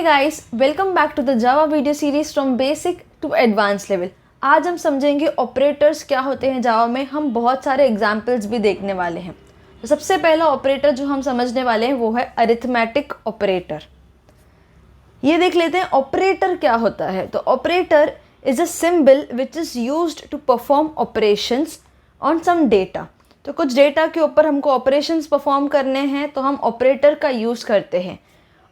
Guys, welcome back to the Java video series from basic to advance level. आज हम समझेंगे operators क्या होते हैं जावा में। हम बहुत सारे एग्जाम्पल्स भी देखने वाले हैं। तो सबसे पहला ऑपरेटर जो हम समझने वाले हैं वो है अरिथमेटिक ऑपरेटर। ये देख लेते हैं ऑपरेटर क्या होता है। तो operator is a symbol which is used to perform operations on some data. तो कुछ डेटा के ऊपर हमको ऑपरेशंस परफॉर्म करने हैं तो हम ऑपरेटर का यूज़ करते हैं।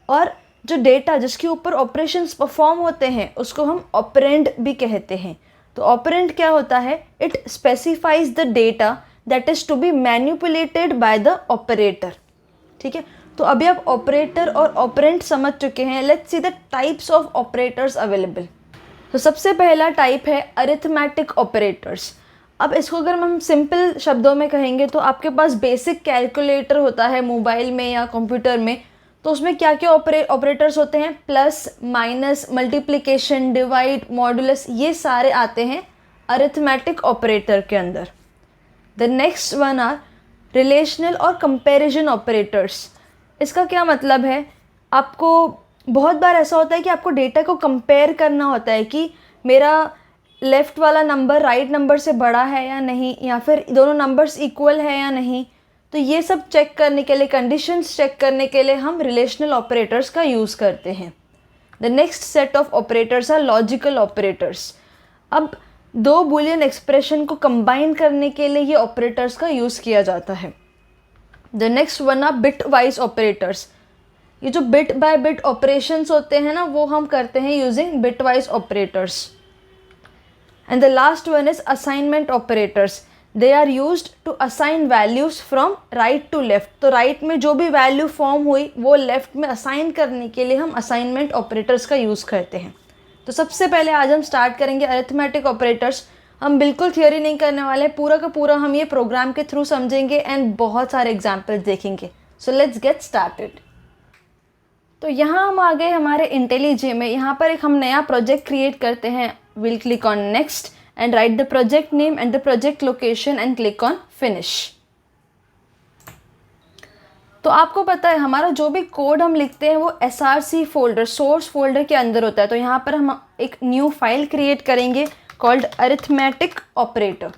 और जो डेटा जिसके ऊपर ऑपरेशंस परफॉर्म होते हैं उसको हम ऑपरेंड भी कहते हैं। तो ऑपरेंड क्या होता है? It specifies the data that is to be manipulated by the operator. ठीक है, तो अभी आप ऑपरेटर और ऑपरेंड समझ चुके हैं। Let's see the types of operators available. तो सबसे पहला टाइप है अरिथमेटिक ऑपरेटर्स। अब इसको अगर हम सिंपल शब्दों में कहेंगे तो आपके पास बेसिक कैलकुलेटर होता है मोबाइल में या कंप्यूटर में। तो उसमें क्या क्या ऑपरेटर्स होते हैं? Plus, minus, multiplication, divide, modulus, ये सारे आते हैं अरिथमेटिक ऑपरेटर के अंदर। The next one are relational और कंपैरिजन ऑपरेटर्स। इसका क्या मतलब है? आपको बहुत बार ऐसा होता है कि आपको डेटा को कंपेयर करना होता है कि मेरा लेफ़्ट वाला नंबर राइट नंबर से बड़ा है या नहीं, या फिर दोनों नंबर्स इक्वल है या नहीं। तो ये सब चेक करने के लिए, कंडीशंस चेक करने के लिए हम रिलेशनल ऑपरेटर्स का यूज़ करते हैं। The next set of operators are logical operators. अब दो बूलियन एक्सप्रेशन को कंबाइन करने के लिए ये ऑपरेटर्स का यूज़ किया जाता है। The next one are bitwise operators. ये जो बिट बाय बिट ऑपरेशंस होते हैं ना, वो हम करते हैं using bitwise operators. And the last one is assignment operators. They are used to assign values from right to left. तो राइट में जो भी वैल्यू फॉर्म हुई वो लेफ्ट में असाइन करने के लिए हम असाइनमेंट ऑपरेटर्स का यूज़ करते हैं। तो सबसे पहले आज हम स्टार्ट करेंगे अरिथमेटिक ऑपरेटर्स। हम बिल्कुल थियोरी नहीं करने वाले, पूरा का पूरा हम ये प्रोग्राम के थ्रू समझेंगे एंड बहुत सारे एग्जाम्पल्स देखेंगे। So let's get started. तो यहाँ हम आ गए हमारे इंटेलिजे में। यहाँ पर एक हम नया प्रोजेक्ट क्रिएट करते हैं। Will click on next and write the project name and the project location and click on finish। तो आपको पता है हमारा जो भी कोड हम लिखते हैं वो src फोल्डर, सोर्स फोल्डर के अंदर होता है। तो यहाँ पर हम एक न्यू फाइल क्रिएट करेंगे कॉल्ड अरिथमेटिक ऑपरेटर।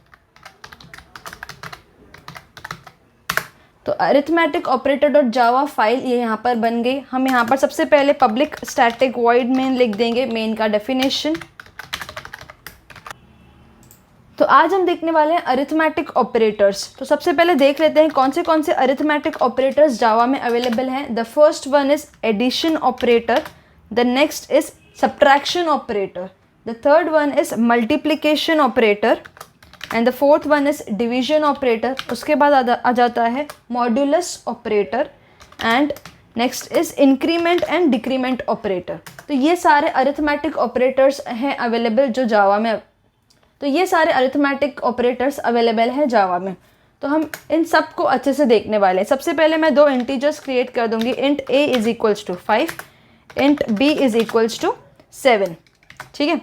तो arithmetic operator dot Java file ये यहाँ पर बन गई। हम यहाँ पर सबसे पहले पब्लिक स्टैटिक वॉइड मेन लिख देंगे, मेन का डेफिनेशन। तो आज हम देखने वाले हैं अरिथमेटिक ऑपरेटर्स। तो सबसे पहले देख लेते हैं कौन से अरिथमेटिक ऑपरेटर्स जावा में अवेलेबल हैं। The first one is addition operator, the next is subtraction operator, the third one is multiplication operator and the fourth one is division operator. उसके बाद आ जाता है modulus operator and next is increment and decrement operator. तो ये सारे arithmetic operators हैं available जो जावा में। तो ये सारे अरिथमेटिक ऑपरेटर्स अवेलेबल हैं जावा में। तो हम इन सब को अच्छे से देखने वाले हैं। सबसे पहले मैं दो इंटीजर्स क्रिएट कर दूंगी। Int a is equals to 5, int b is equals to 7। ठीक है,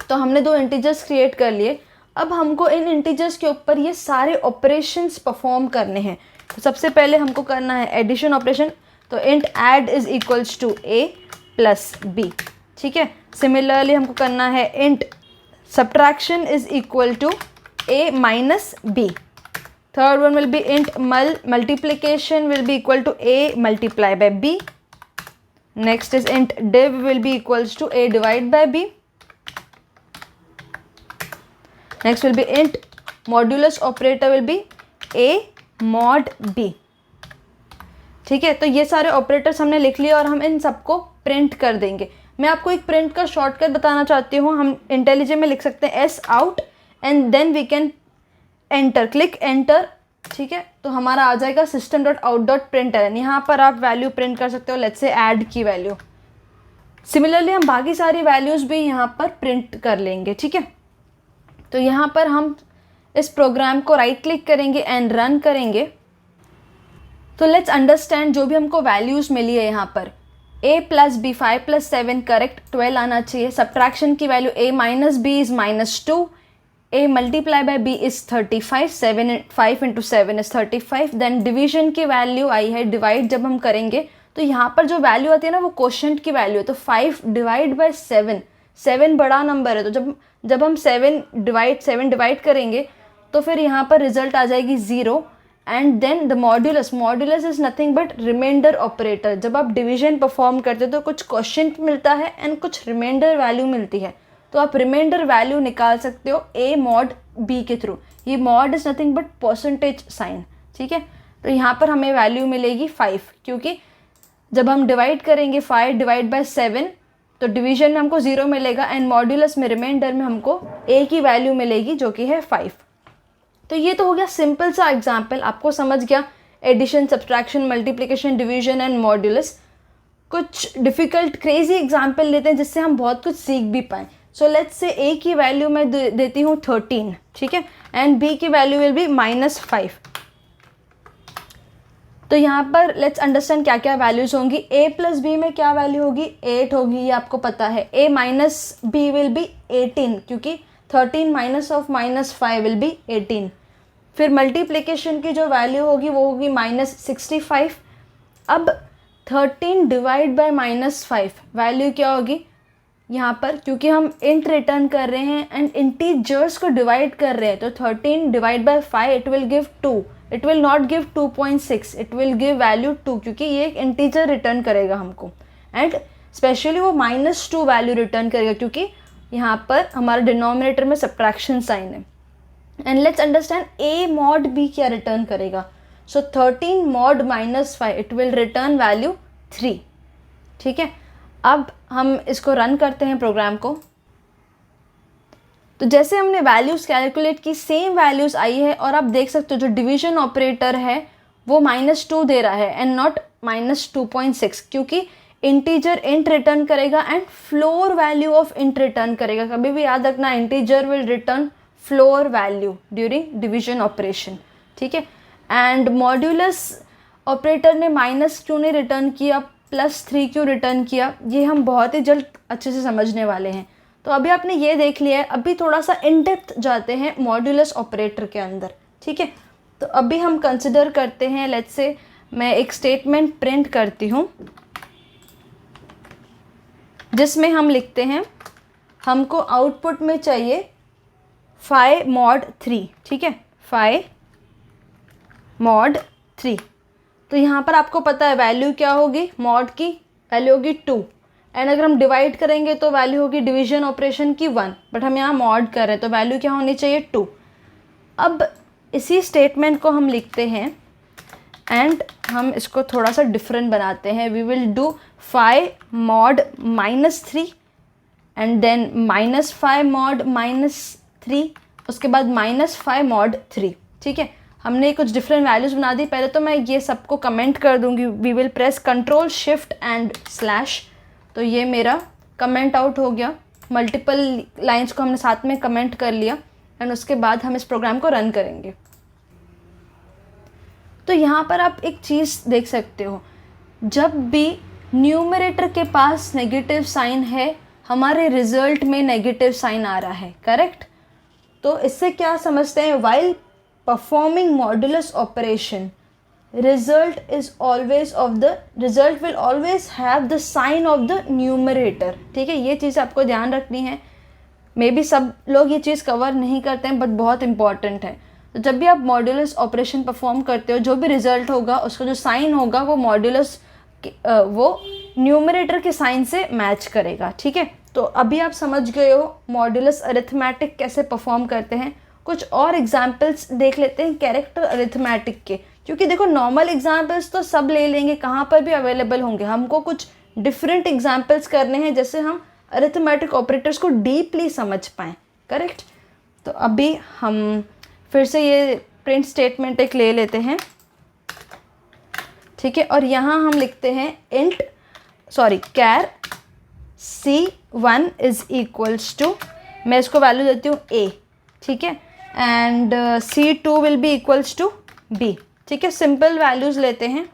तो हमने दो इंटीजर्स क्रिएट कर लिए। अब हमको इन इंटीजर्स के ऊपर ये सारे ऑपरेशंस परफॉर्म करने हैं। तो सबसे पहले हमको करना है एडिशन ऑपरेशन। तो int add is equals to a plus b। ठीक है, सिमिलरली हमको करना है int subtraction is equal to a minus b. Third one will be int multiplication will be equal to a multiply by b. Next is int div will be equals to a divide by b. Next will be int modulus operator will be a mod b. ठीक है, तो ये सारे operators हमने लिख लिए और हम इन सबको प्रिंट कर देंगे। मैं आपको एक प्रिंट का शॉर्टकट बताना चाहती हूँ। हम इंटेलिजे में लिख सकते हैं s out and then we can enter, click enter. ठीक है, तो हमारा आ जाएगा system.out.println। यहाँ पर आप वैल्यू प्रिंट कर सकते हो, लेट्स से ऐड की वैल्यू। सिमिलरली हम बाकी सारी वैल्यूज़ भी यहाँ पर प्रिंट कर लेंगे। ठीक है, तो यहाँ पर हम इस प्रोग्राम को राइट क्लिक करेंगे एंड रन करेंगे। तो लेट्स अंडरस्टैंड जो भी हमको वैल्यूज़ मिली है यहाँ पर a plus b 5 plus 7 correct 12 आना चाहिए। सब्ट्रैक्शन की value a minus b is -2, a multiply by b is 35, 5 into 7 is 35। Then division की वैल्यू आई है, डिवाइड जब हम करेंगे तो यहाँ पर जो वैल्यू आती है ना वो क्वोशंट की वैल्यू है। तो 5 डिवाइड बाय 7, 7 बड़ा नंबर है, तो जब हम 7 डिवाइड करेंगे तो फिर यहाँ पर रिजल्ट आ जाएगी 0। And then the modulus is nothing but reminder operator. जब आप डिवीजन परफॉर्म करते हो तो कुछ क्वोशंट मिलता है एंड कुछ रिमाइंडर वैल्यू मिलती है, तो आप रिमाइंडर वैल्यू निकाल सकते हो a मॉड b के थ्रू। ये mod is nothing but percentage sign, ठीक है। तो यहाँ पर हमें वैल्यू मिलेगी 5, क्योंकि जब हम डिवाइड करेंगे 5 डिवाइड बाय 7 तो डिवीजन में हमको 0 मिलेगा एंड मॉड्यूलस में रिमाइंडर में हमको a की वैल्यू मिलेगी जो कि है 5। तो ये तो हो गया सिंपल सा एग्जाम्पल, आपको समझ गया addition, subtraction, multiplication, division and modulus. कुछ डिफ़िकल्ट क्रेजी एग्जाम्पल लेते हैं जिससे हम बहुत कुछ सीख भी पाएँ। सो लेट्स से a की वैल्यू मैं देती हूँ 13, ठीक है, एंड b की वैल्यू विल बी -5। तो यहाँ पर लेट्स अंडरस्टैंड क्या क्या वैल्यूज़ होंगी। a प्लस b में क्या वैल्यू होगी, 8 होगी, ये आपको पता है। a minus b will be 18, क्योंकि 13 माइनस ऑफ -5 विल बी 18। फिर मल्टीप्लिकेशन की जो वैल्यू होगी वो होगी -65। अब 13 डिवाइड बाय -5 वैल्यू क्या होगी यहाँ पर, क्योंकि हम इंट रिटर्न कर रहे हैं एंड इंटीजर्स को डिवाइड कर रहे हैं, तो 13 divide by 5 it will give 2। It will not give 2.6, it will give value 2, क्योंकि ये एक इंटीजर रिटर्न करेगा हमको। एंड स्पेशली वो -2 वैल्यू रिटर्न करेगा, क्योंकि यहाँ पर हमारा डिनोमिनेटर में सब्ट्रैक्शन साइन है। And let's understand a mod b क्या रिटर्न करेगा। सो 13 mod -5 it will return value 3, ठीक है। अब हम इसको रन करते हैं प्रोग्राम को। तो जैसे हमने वैल्यूज़ कैलकुलेट की, सेम वैल्यूज़ आई है और आप देख सकते हो जो डिवीजन ऑपरेटर है वो -2 दे रहा है एंड नॉट -2.6, क्योंकि इंटीजर इंट रिटर्न करेगा and floor value of int return करेगा। कभी भी याद रखना, integer will return floor value during division operation, ठीक है। एंड मॉड्यूलस ऑपरेटर ने माइनस क्यों नहीं रिटर्न किया, +3 क्यों रिटर्न किया, ये हम बहुत ही जल्द अच्छे से समझने वाले हैं। तो अभी आपने ये देख लिया है, अभी थोड़ा सा इन डेप्थ जाते हैं मॉड्यूलस ऑपरेटर के अंदर, ठीक है। तो अभी हम कंसिडर करते हैं, लेट्स से मैं एक स्टेटमेंट प्रिंट करती हूँ जिसमें हम लिखते हैं हमको आउटपुट में चाहिए 5 mod 3, ठीक है, 5 mod 3। तो यहाँ पर आपको पता है वैल्यू क्या होगी, मॉड की वैल्यू होगी 2 एंड अगर हम डिवाइड करेंगे तो वैल्यू होगी डिवीजन ऑपरेशन की 1, बट हम यहाँ मॉड कर रहे हैं तो वैल्यू क्या होनी चाहिए 2। अब इसी स्टेटमेंट को हम लिखते हैं एंड हम इसको थोड़ा सा डिफरेंट बनाते हैं। We will do 5 mod -3 and then -5 mod -3, उसके बाद -5 mod 3, ठीक है। हमने कुछ डिफरेंट वैल्यूज़ बना दी। पहले तो मैं ये सबको कमेंट कर दूंगी। We will press control shift and slash, तो ये मेरा कमेंट आउट हो गया। मल्टीपल लाइंस को हमने साथ में कमेंट कर लिया एंड उसके बाद हम इस प्रोग्राम को रन करेंगे। तो यहाँ पर आप एक चीज़ देख सकते हो, जब भी न्यूमरेटर के पास नेगेटिव साइन है, हमारे रिजल्ट में नेगेटिव साइन आ रहा है, करेक्ट। तो इससे क्या समझते हैं, while performing modulus operation result will always have the sign of the numerator, ठीक है। ये चीज़ आपको ध्यान रखनी है। मे बी सब लोग ये चीज़ कवर नहीं करते हैं बट बहुत इंपॉर्टेंट है। तो जब भी आप मॉड्यूलस ऑपरेशन परफॉर्म करते हो, जो भी रिजल्ट होगा उसका जो साइन होगा वो मॉड्यूलस वो न्यूमरेटर के साइन से मैच करेगा, ठीक है। तो अभी आप समझ गए हो मॉड्यूलस अरिथमेटिक कैसे परफॉर्म करते हैं। कुछ और एग्जाम्पल्स देख लेते हैं कैरेक्टर अरिथमेटिक के, क्योंकि देखो नॉर्मल एग्जाम्पल्स तो सब ले लेंगे, कहाँ पर भी अवेलेबल होंगे। हमको कुछ डिफरेंट एग्जाम्पल्स करने हैं जैसे हम अरिथमेटिक ऑपरेटर्स को डीपली समझ पाएँ, करेक्ट। तो अभी हम फिर से ये प्रिंट स्टेटमेंट एक ले लेते हैं, ठीक है। और यहाँ हम लिखते हैं कैर C1 इज इक्वल्स टू, मैं इसको वैल्यू देती हूँ A, ठीक है, and C2 will be equals to B, ठीक है। सिंपल वैल्यूज़ लेते हैं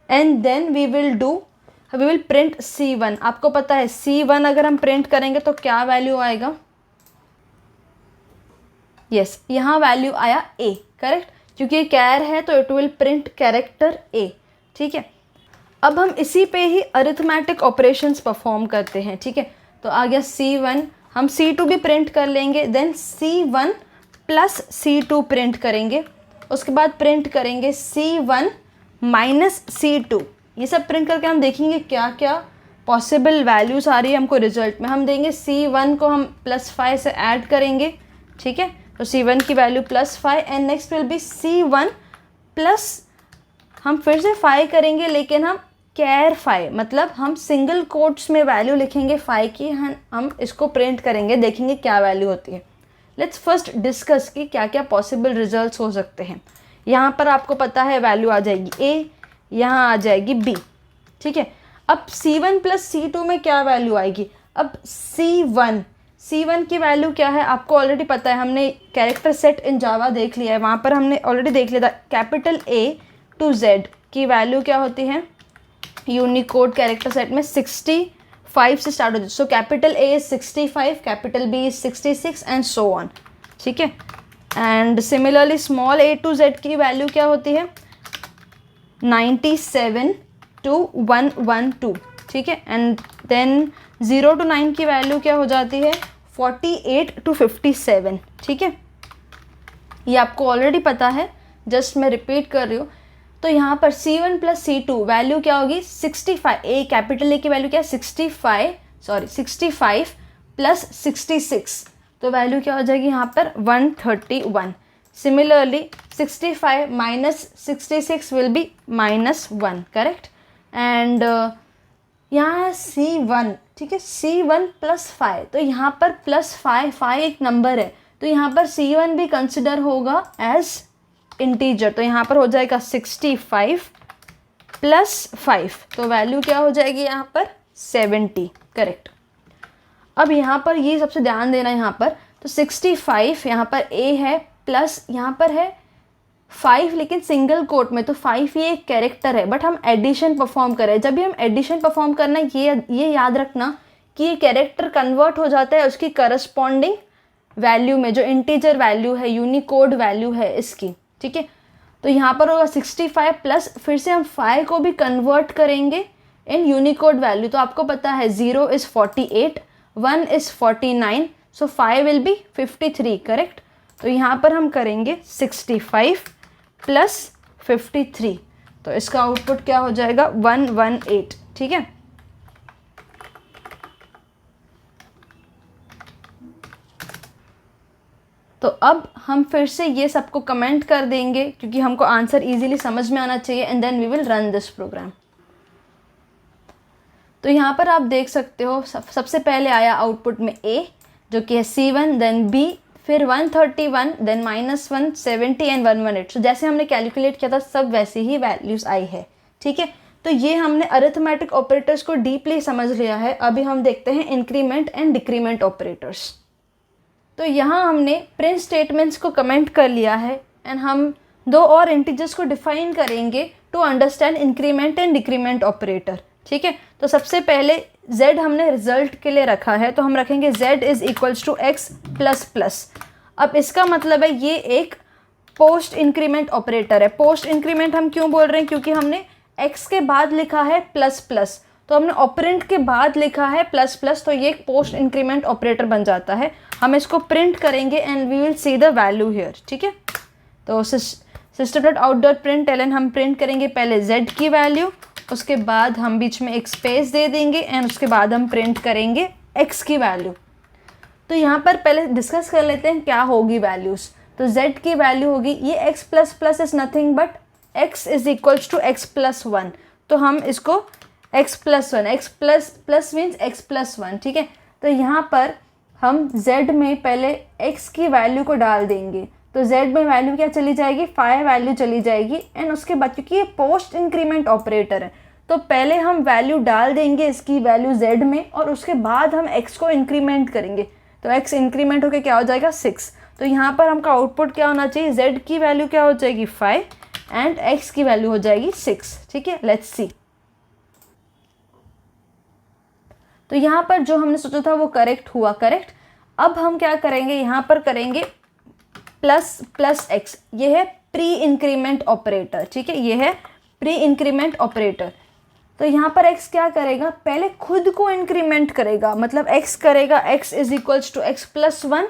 and then we will print C1। आपको पता है C1 अगर हम प्रिंट करेंगे तो क्या वैल्यू आएगा, यस यहाँ वैल्यू आया A, करेक्ट, क्योंकि ये कैर है तो it will print character A, ठीक है। अब हम इसी पे ही अरिथमेटिक ऑपरेशंस परफॉर्म करते हैं, ठीक है। तो आ गया C1, हम C2 भी प्रिंट कर लेंगे, then C1 plus C2 print करेंगे, उसके बाद प्रिंट करेंगे C1 माइनस C2। ये सब प्रिंट करके हम देखेंगे क्या क्या पॉसिबल वैल्यूज़ आ रही है हमको रिजल्ट में। हम देंगे C1 को हम +5 से ऐड करेंगे, ठीक है। तो C1 की value +5 and next will be C1 plus, हम फिर से 5 करेंगे लेकिन हम कैर 5, मतलब हम सिंगल कोट्स में वैल्यू लिखेंगे 5 की, हम इसको प्रिंट करेंगे, देखेंगे क्या वैल्यू होती है। लेट्स फर्स्ट डिस्कस कि क्या क्या पॉसिबल रिजल्ट्स हो सकते हैं। यहाँ पर आपको पता है वैल्यू आ जाएगी A, यहाँ आ जाएगी B, ठीक है। अब C1 प्लस C2 में क्या वैल्यू आएगी? अब C1 की वैल्यू क्या है आपको ऑलरेडी पता है, हमने कैरेक्टर सेट इन जावा देख लिया है, वहाँ पर हमने ऑलरेडी देख लिया था कैपिटल A टू Z की वैल्यू क्या होती है यूनिकोड कैरेक्टर सेट में 65 से स्टार्ट होती है। So capital A is 65, capital B is 66 and so on, ठीक है। And similarly small a to z की वैल्यू क्या होती है 97 to 112, ठीक है। एंड देन 0 to 9 की वैल्यू क्या हो जाती है 48 to 57, ठीक है। ये आपको ऑलरेडी पता है, जस्ट मैं रिपीट कर रही हूँ। तो यहाँ पर C1 प्लस C2 वैल्यू क्या होगी 65, ए कैपिटल ए की वैल्यू क्या है 65 प्लस 66, तो वैल्यू क्या हो जाएगी यहाँ पर 131। Similarly 65 minus 66 will be -1, correct. And यहाँ C1, ठीक है, C1 प्लस 5, तो यहाँ पर +5 एक नंबर है, तो यहाँ पर C1 भी कंसिडर होगा एज इंटीजर, तो यहाँ पर हो जाएगा 65 प्लस 5, तो वैल्यू क्या हो जाएगी यहाँ पर 70, करेक्ट। अब यहाँ पर ये सबसे ध्यान देना, यहाँ पर तो 65 यहाँ पर A है प्लस यहाँ पर है 5, लेकिन सिंगल कोट में, तो 5 ये एक कैरेक्टर है, बट हम एडिशन परफॉर्म कर रहे हैं। जब भी हम एडिशन परफॉर्म करना है ये याद रखना कि ये कैरेक्टर कन्वर्ट हो जाता है उसकी करस्पॉन्डिंग वैल्यू में, जो इंटीजर वैल्यू है, यूनिकोड वैल्यू है इसकी, ठीक है। तो यहाँ पर होगा 65 प्लस फिर से हम 5 को भी कन्वर्ट करेंगे इन यूनिकोड वैल्यू। तो आपको पता है 0 is 48, 1 is 49, so 5 will be 53, correct. तो यहाँ पर हम करेंगे 65 प्लस 53, तो इसका आउटपुट क्या हो जाएगा 118, ठीक है। तो अब हम फिर से ये सबको कमेंट कर देंगे क्योंकि हमको आंसर इजीली समझ में आना चाहिए, and then we will run this program. तो यहाँ पर आप देख सकते हो सबसे पहले आया आउटपुट में A जो कि है C1, देन B, फिर 131, देन -1, 70 एंड 118। तो जैसे हमने कैलकुलेट किया था सब वैसे ही वैल्यूज़ आई है, ठीक है। तो ये हमने अरिथमेटिक ऑपरेटर्स को डीपली समझ लिया है। अभी हम देखते हैं इंक्रीमेंट एंड डिक्रीमेंट ऑपरेटर्स। तो यहाँ हमने प्रिंट स्टेटमेंट्स को कमेंट कर लिया है, एंड हम 2 और इंटीजर्स को डिफाइन करेंगे to understand increment and decrement operator, ठीक है। तो सबसे पहले z हमने रिजल्ट के लिए रखा है, तो हम रखेंगे z is equals to x plus plus. अब इसका मतलब है ये एक पोस्ट इंक्रीमेंट ऑपरेटर है। पोस्ट इंक्रीमेंट हम क्यों बोल रहे हैं, क्योंकि हमने x के बाद लिखा है प्लस प्लस, तो हमने ऑपरेंड के बाद लिखा है प्लस प्लस, तो ये एक पोस्ट इंक्रीमेंट ऑपरेटर बन जाता है। हम इसको प्रिंट करेंगे and we will see the value here, ठीक है। तो system.out.println हम प्रिंट करेंगे पहले z की वैल्यू, उसके बाद हम बीच में एक स्पेस दे देंगे, एंड उसके बाद हम प्रिंट करेंगे x की वैल्यू। तो यहाँ पर पहले डिस्कस कर लेते हैं क्या होगी वैल्यूज़। तो z की वैल्यू होगी ये x plus plus is nothing but x is equals to x plus 1, तो हम इसको x plus 1, x plus plus means x plus 1, ठीक है। तो यहाँ पर हम z में पहले x की वैल्यू को डाल देंगे, तो z में वैल्यू क्या चली जाएगी 5 वैल्यू चली जाएगी, एंड उसके बाद क्योंकि ये पोस्ट इंक्रीमेंट ऑपरेटर है तो पहले हम वैल्यू डाल देंगे इसकी वैल्यू z में, और उसके बाद हम x को इंक्रीमेंट करेंगे, तो x इंक्रीमेंट होकर क्या हो जाएगा 6। तो यहाँ पर हमका आउटपुट क्या होना चाहिए, z की वैल्यू क्या हो जाएगी 5 एंड x की वैल्यू हो जाएगी 6, ठीक है। Let's see. तो यहाँ पर जो हमने सोचा था वो करेक्ट हुआ, करेक्ट। अब हम क्या करेंगे, यहाँ पर करेंगे प्लस प्लस एक्स, ये है प्री इंक्रीमेंट ऑपरेटर, ठीक है, ये है प्री इंक्रीमेंट ऑपरेटर। तो यहाँ पर x क्या करेगा, पहले खुद को इंक्रीमेंट करेगा, मतलब x करेगा x is equals to x plus 1,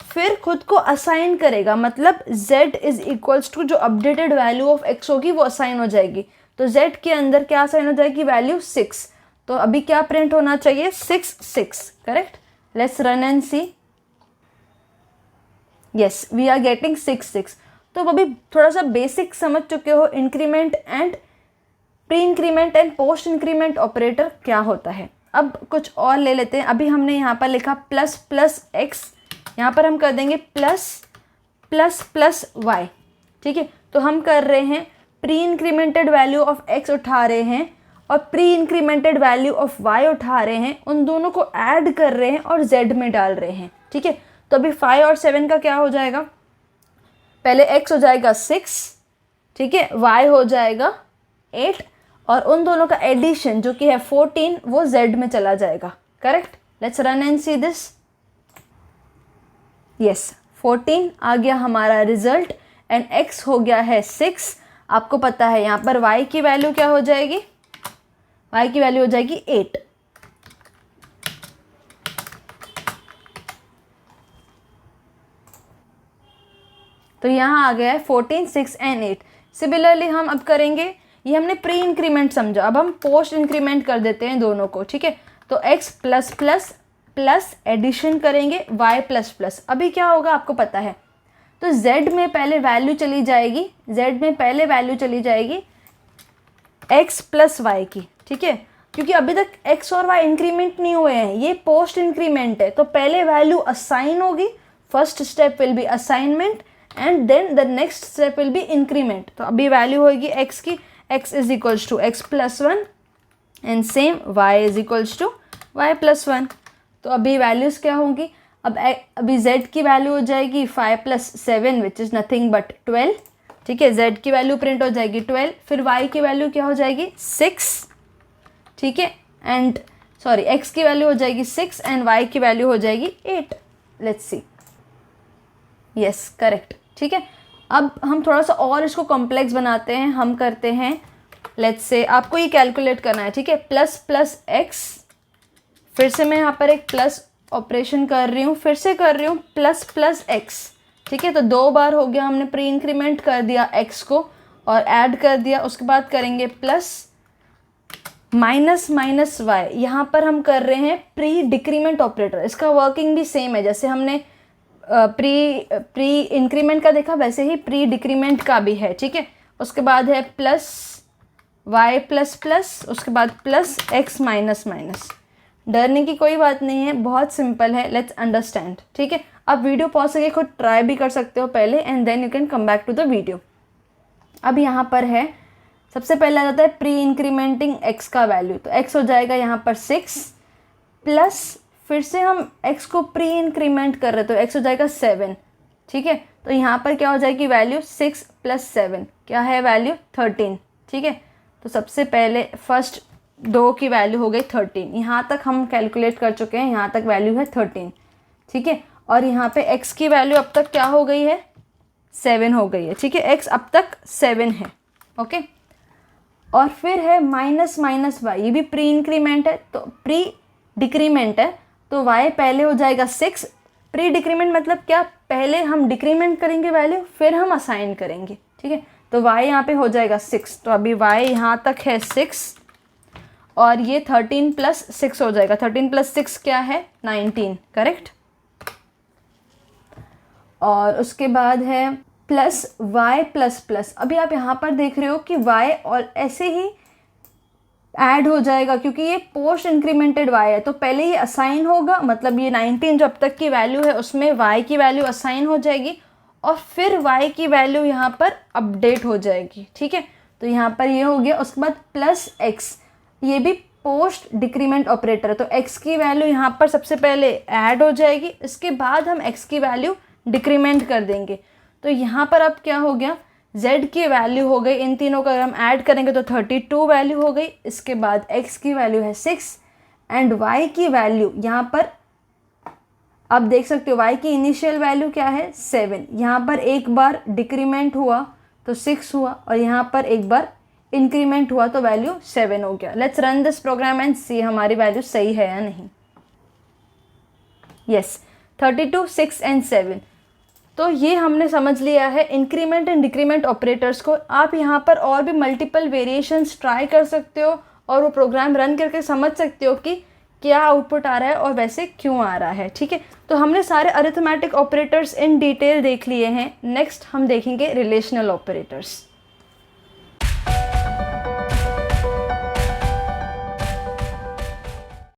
फिर खुद को असाइन करेगा, मतलब z इज इक्वल्स टू जो अपडेटेड वैल्यू ऑफ x होगी वो असाइन हो जाएगी। तो z के अंदर क्या असाइन हो जाएगी, वैल्यू 6। तो अभी क्या प्रिंट होना चाहिए, 6 6, correct. Let's run and see. Yes, we are getting 6 6। तो अभी थोड़ा सा बेसिक समझ चुके हो increment and pre increment and post increment operator क्या होता है। अब कुछ और ले लेते हैं। अभी हमने यहाँ पर लिखा प्लस प्लस एक्स, यहाँ पर हम कर देंगे प्लस प्लस प्लस वाई, ठीक है। तो हम कर रहे हैं pre incremented value of x उठा रहे हैं और pre incremented value of y उठा रहे हैं, उन दोनों को ऐड कर रहे हैं और z में डाल रहे हैं, ठीक है। तो अभी 5 और 7 का क्या हो जाएगा, पहले x हो जाएगा 6, ठीक है, y हो जाएगा 8 और उन दोनों का एडिशन जो कि है 14 वो z में चला जाएगा, correct. Let's run and see this. Yes, 14 आ गया हमारा रिजल्ट एंड x हो गया है 6। आपको पता है यहाँ पर y की वैल्यू क्या हो जाएगी, y की वैल्यू हो जाएगी 8। तो यहाँ आ गया है 14 6 एंड 8। सिमिलरली हम अब करेंगे, ये हमने प्री इंक्रीमेंट समझा, अब हम पोस्ट इंक्रीमेंट कर देते हैं दोनों को, ठीक है। तो x plus plus plus addition करेंगे y प्लस प्लस। अभी क्या होगा आपको पता है, तो z में पहले वैल्यू चली जाएगी, z में पहले वैल्यू चली जाएगी x प्लस वाई की, ठीक है, क्योंकि अभी तक x और y इंक्रीमेंट नहीं हुए हैं, ये पोस्ट इंक्रीमेंट है। तो पहले वैल्यू असाइन होगी, first step will be assignment and then the next step will be increment. तो अभी वैल्यू होगी x की, x is equals to x plus 1 and same y is equals to y plus 1। तो अभी values क्या होंगी, अभी z की वैल्यू हो जाएगी 5 plus 7 which is nothing but 12, ठीक है, z की वैल्यू प्रिंट हो जाएगी 12, फिर y की वैल्यू क्या हो जाएगी 6, ठीक है, एंड सॉरी x की वैल्यू हो जाएगी 6 एंड y की वैल्यू हो जाएगी 8। लेट्स सी, यस करेक्ट, ठीक है। अब हम थोड़ा सा और इसको कॉम्प्लेक्स बनाते हैं, हम करते हैं, लेट्स से आपको ये कैलकुलेट करना है, ठीक है, प्लस प्लस एक्स, फिर से मैं यहाँ पर एक प्लस ऑपरेशन कर रही हूँ, फिर से कर रही हूँ प्लस प्लस एक्स, ठीक है। तो 2 बार हो गया, हमने प्री इंक्रीमेंट कर दिया x को और ऐड कर दिया, उसके बाद करेंगे प्लस माइनस माइनस वाई। यहाँ पर हम कर रहे हैं प्री डिक्रीमेंट ऑपरेटर, इसका वर्किंग भी सेम है, जैसे हमने प्री इंक्रीमेंट का देखा वैसे ही प्री डिक्रीमेंट का भी है, ठीक है। उसके बाद है प्लस वाई प्लस प्लस, उसके बाद प्लस एक्स माइनस माइनस। डरने की कोई बात नहीं है, बहुत सिंपल है, लेट्स अंडरस्टैंड, ठीक है। आप वीडियो पॉज करके खुद ट्राई भी कर सकते हो पहले and then you can come back to the video. अब यहाँ पर है, सबसे पहले आ जाता है प्री इंक्रीमेंटिंग x का वैल्यू, तो x हो जाएगा यहाँ पर 6 प्लस, फिर से हम x को प्री इंक्रीमेंट कर रहे, तो x हो जाएगा 7, ठीक है। तो यहाँ पर क्या हो जाएगी वैल्यू 6 प्लस 7 क्या है वैल्यू 13, ठीक है। तो सबसे पहले फर्स्ट 2 की वैल्यू हो गई 13, यहाँ तक हम कैलकुलेट कर चुके हैं, यहाँ तक वैल्यू है 13, ठीक है। और यहाँ पे x की वैल्यू अब तक क्या हो गई है 7 हो गई है, ठीक है, x अब तक 7 है, ओके। और फिर है माइनस माइनस वाई, ये भी प्री इंक्रीमेंट है, तो प्री डिक्रीमेंट है, तो y पहले हो जाएगा 6, प्री डिक्रीमेंट मतलब क्या, पहले हम डिक्रीमेंट करेंगे वैल्यू फिर हम असाइन करेंगे, ठीक है। तो y यहाँ पे हो जाएगा 6, तो अभी y यहाँ तक है 6 और ये 13 प्लस 6 हो जाएगा, 13 प्लस 6 क्या है 19, करेक्ट। और उसके बाद है प्लस y प्लस प्लस, अभी आप यहाँ पर देख रहे हो कि y और ऐसे ही ऐड हो जाएगा क्योंकि ये पोस्ट इंक्रीमेंटेड y है, तो पहले ये असाइन होगा, मतलब ये 19 जो अब तक की वैल्यू है उसमें y की वैल्यू असाइन हो जाएगी और फिर y की वैल्यू यहाँ पर अपडेट हो जाएगी, ठीक है। तो यहाँ पर ये हो गया, उसके बाद प्लस x, ये भी पोस्ट डिक्रीमेंट ऑपरेटर है, तो x की वैल्यू यहाँ पर सबसे पहले ऐड हो जाएगी, इसके बाद हम x की वैल्यू डिक्रीमेंट कर देंगे। तो यहाँ पर अब क्या हो गया, z की वैल्यू हो गई, इन तीनों का अगर हम ऐड करेंगे तो 32 वैल्यू हो गई, इसके बाद x की वैल्यू है 6 एंड y की वैल्यू यहाँ पर आप देख सकते हो, y की इनिशियल वैल्यू क्या है 7, यहाँ पर एक बार डिक्रीमेंट हुआ तो 6 हुआ और यहाँ पर एक बार इंक्रीमेंट हुआ तो वैल्यू 7 हो गया। Let's run this program and see हमारी वैल्यू सही है या नहीं। Yes, 32, 6 and 7। तो ये हमने समझ लिया है इंक्रीमेंट एंड डिक्रीमेंट ऑपरेटर्स को। आप यहाँ पर और भी मल्टीपल वेरिएशंस ट्राई कर सकते हो और वो प्रोग्राम रन करके समझ सकते हो कि क्या आउटपुट आ रहा है और वैसे क्यों आ रहा है। ठीक है, तो हमने सारे अरिथमेटिक ऑपरेटर्स इन डिटेल देख लिए हैं। नेक्स्ट हम देखेंगे रिलेशनल ऑपरेटर्स।